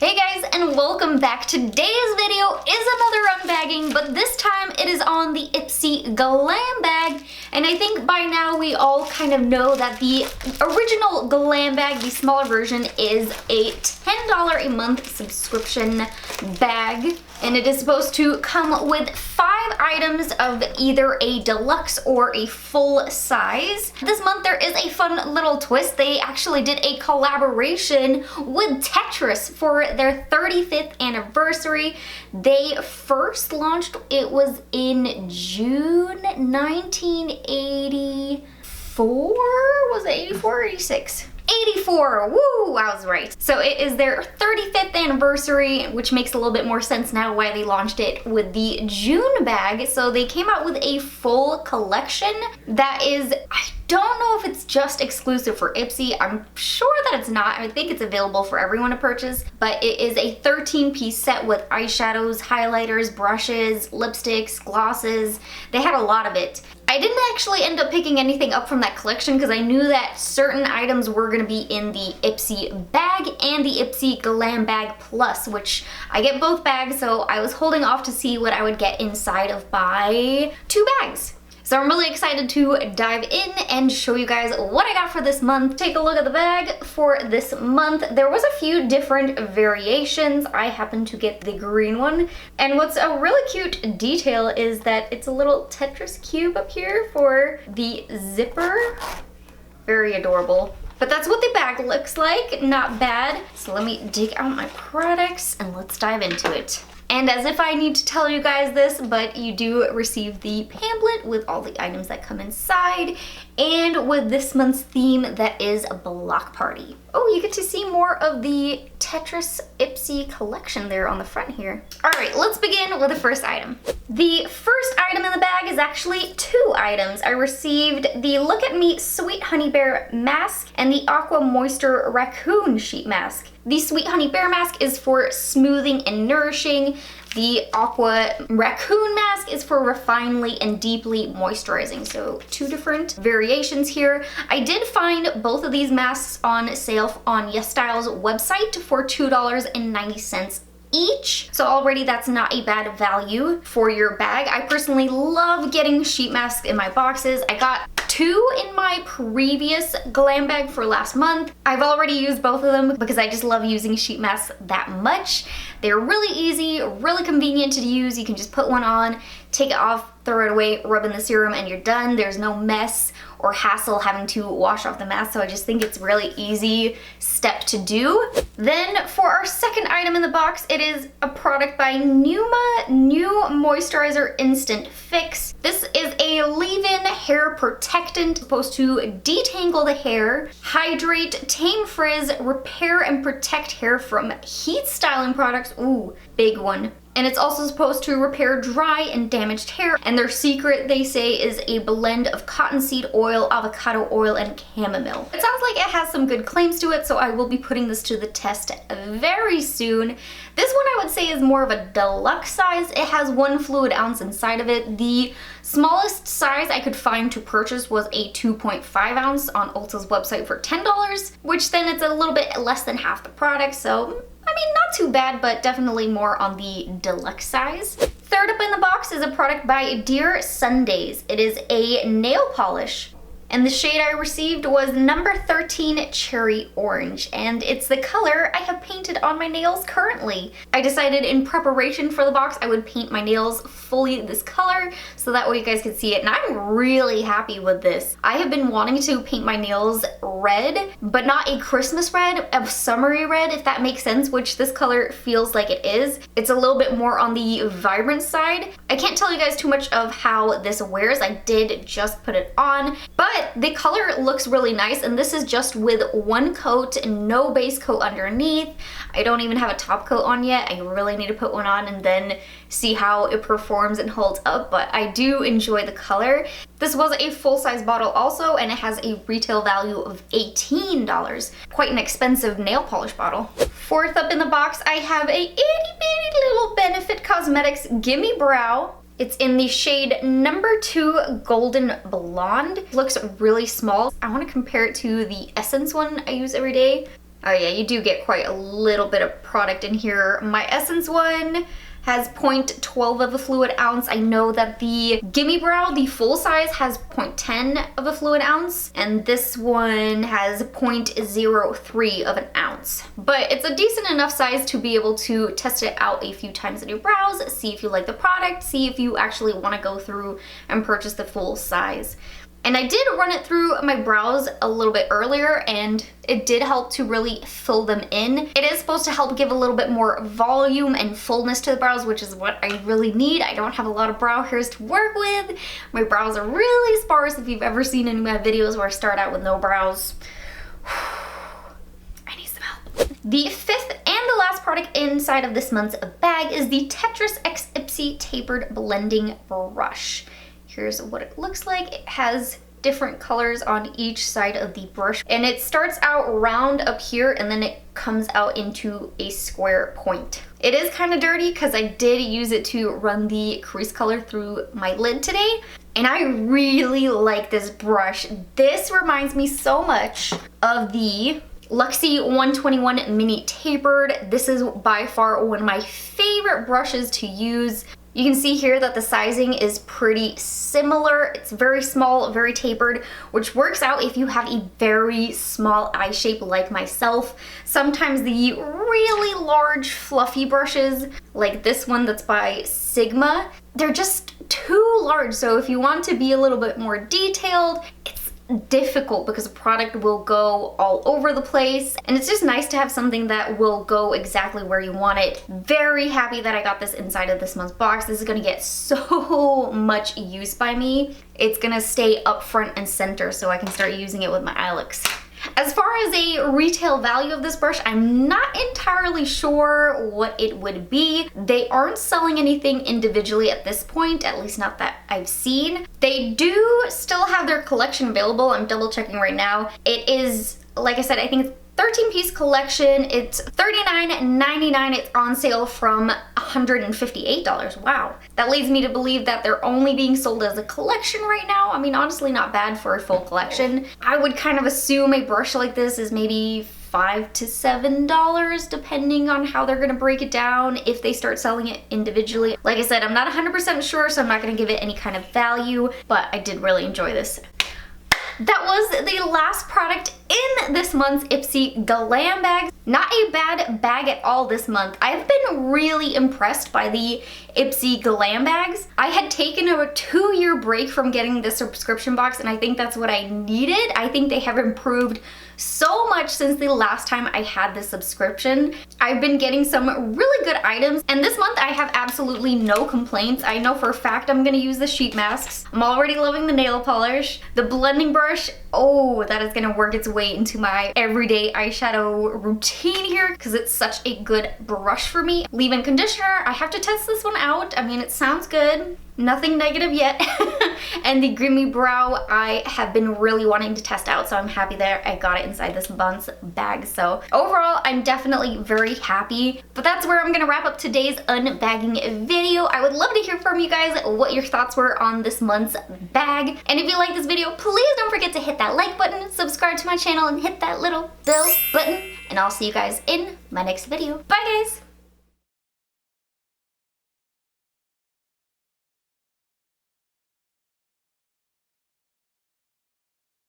Hey guys, and welcome back. Today's video is another unbagging, but this time it is on the IPSY Glam Bag. And I think by now we all kind of know that the original Glam Bag, the smaller version, is a $10 a month subscription bag. And it is supposed to come with 5 items of either a deluxe or a full size. This month there is a fun little twist. They actually did a collaboration with Tetris for their 35th anniversary. They first launched, it was in June 1984? Was it 84 or 86? 84, woo, I was right. So it is their 35th anniversary, which makes a little bit more sense now why they launched it with the June bag. So they came out with a full collection that is, I don't know if it's just exclusive for IPSY. I'm sure that it's not. I think it's available for everyone to purchase, but it is a 13-piece set with eyeshadows, highlighters, brushes, lipsticks, glosses. They had a lot of it. I didn't actually end up picking anything up from that collection because I knew that certain items were going to be in the IPSY bag and the IPSY Glam Bag Plus, which I get both bags, so I was holding off to see what I would get inside of my 2 bags. So I'm really excited to dive in and show you guys what I got for this month. Take a look at the bag for this month. There was a few different variations. I happened to get the green one. And what's a really cute detail is that it's a little Tetris cube up here for the zipper. Very adorable. But that's what the bag looks like. Not bad. So let me dig out my products and let's dive into it. And as if I need to tell you guys this, but you do receive the pamphlet with all the items that come inside, and with this month's theme that is a block party. Oh, you get to see more of the Tetris IPSY collection there on the front here. All right, let's begin with the first item. The first item in the bag is actually 2 items. I received the Look at Me Sweet Honey Bear mask and the Aqua Moisture Raccoon sheet mask. The Sweet Honey Bear mask is for smoothing and nourishing. The Aqua Raccoon mask is for refinedly and deeply moisturizing. So 2 different variations here. I did find both of these masks on sale on YesStyle's website for $2.90 each. So already that's not a bad value for your bag. I personally love getting sheet masks in my boxes. I got 2 in my previous glam bag for last month. I've already used both of them because I just love using sheet masks that much. They're really easy, really convenient to use. You can just put one on, take it off, throw it away, rub in the serum, and you're done. There's no mess or hassle having to wash off the mask, so I just think it's really easy step to do. Then for our second item in the box, it is a product by Neuma, Moisturizer Instant Fix. This is a leave-in hair protectant supposed to detangle the hair, hydrate, tame frizz, repair and protect hair from heat styling products. Ooh, big one. And it's also supposed to repair dry and damaged hair. And their secret, they say, is a blend of cottonseed oil, avocado oil, and chamomile. It sounds like it has some good claims to it, so I will be putting this to the test very soon. This one I would say is more of a deluxe size. It has 1 fluid ounce inside of it. The smallest size I could find to purchase was a 2.5 ounce on Ulta's website for $10, which then it's a little bit less than half the product, so I mean, not too bad, but definitely more on the deluxe size. Third up in the box is a product by Dear Sundays. It is a nail polish. And the shade I received was number 13 Cherry Orange, and it's the color I have painted on my nails currently. I decided in preparation for the box I would paint my nails fully this color so that way you guys could see it, and I'm really happy with this. I have been wanting to paint my nails red, but not a Christmas red, a summery red, if that makes sense, which this color feels like it is. It's a little bit more on the vibrant side. I can't tell you guys too much of how this wears. I did just put it on, but the color looks really nice, and this is just with 1 coat and no base coat underneath. I don't even have a top coat on yet. I really need to put one on and then see how it performs and holds up, but I do enjoy the color. This was a full-size bottle also, and it has a retail value of $18. Quite an expensive nail polish bottle. Fourth up in the box, I have a itty-bitty little Benefit Cosmetics Gimmi Brow. It's in the shade number 2 Golden Blonde. It looks really small. I want to compare it to the Essence one I use every day. Oh yeah, you do get quite a little bit of product in here. My Essence one has 0.12 of a fluid ounce. I know that the Gimmi Brow, the full size, has 0.10 of a fluid ounce, and this one has 0.03 of an ounce. But it's a decent enough size to be able to test it out a few times in your brows, see if you like the product, see if you actually want to go through and purchase the full size. And I did run it through my brows a little bit earlier, and it did help to really fill them in. It is supposed to help give a little bit more volume and fullness to the brows, which is what I really need. I don't have a lot of brow hairs to work with. My brows are really sparse. If you've ever seen any of my videos where I start out with no brows, I need some help. The fifth and the last product inside of this month's bag is the Tetris X IPSY Tapered Blending Brush. Here's what it looks like. It has different colors on each side of the brush, and it starts out round up here and then it comes out into a square point. It is kind of dirty because I did use it to run the crease color through my lid today, and I really like this brush. This reminds me so much of the Luxie 121 Mini Tapered. This is by far one of my favorite brushes to use. You can see here that the sizing is pretty similar. It's very small, very tapered, which works out if you have a very small eye shape like myself. Sometimes the really large fluffy brushes, like this one that's by Sigma, they're just too large. So if you want to be a little bit more detailed, it's difficult because the product will go all over the place, and it's just nice to have something that will go exactly where you want it. Very happy that I got this inside of this month's box. This is gonna get so much use by me. It's gonna stay up front and center so I can start using it with my eye looks. As far as a retail value of this brush, I'm not entirely sure what it would be. They aren't selling anything individually at this point, at least not that I've seen. They do still have their collection available. I'm double checking right now. It is, like I said, I think it's 13-piece collection. It's $39.99. It's on sale from $158. Wow. That leads me to believe that they're only being sold as a collection right now. I mean, honestly, not bad for a full collection. I would kind of assume a brush like this is maybe $5 to $7, depending on how they're gonna break it down if they start selling it individually. Like I said, I'm not 100% sure, so I'm not gonna give it any kind of value, but I did really enjoy this. That was the last product in this month's IPSY Glam Bag. Not a bad bag at all this month. I've been really impressed by the IPSY Glam Bags. I had taken a 2-year break from getting the subscription box, and I think that's what I needed. I think they have improved so much since the last time I had this subscription. I've been getting some really good items, and this month I have absolutely no complaints. I know for a fact I'm gonna use the sheet masks. I'm already loving the nail polish. The blending brush, oh, that is gonna work its way into my everyday eyeshadow routine here because it's such a good brush for me. Leave-in conditioner, I have to test this one out. I mean, it sounds good. Nothing negative yet. And the Gimmi Brow I have been really wanting to test out, so I'm happy that I got it inside this month's bag. So overall, I'm definitely very happy. But that's where I'm gonna wrap up today's unbagging video. I would love to hear from you guys what your thoughts were on this month's bag. And if you like this video, please don't forget to hit that like button, subscribe to my channel, and hit that little bell button. And I'll see you guys in my next video. Bye guys!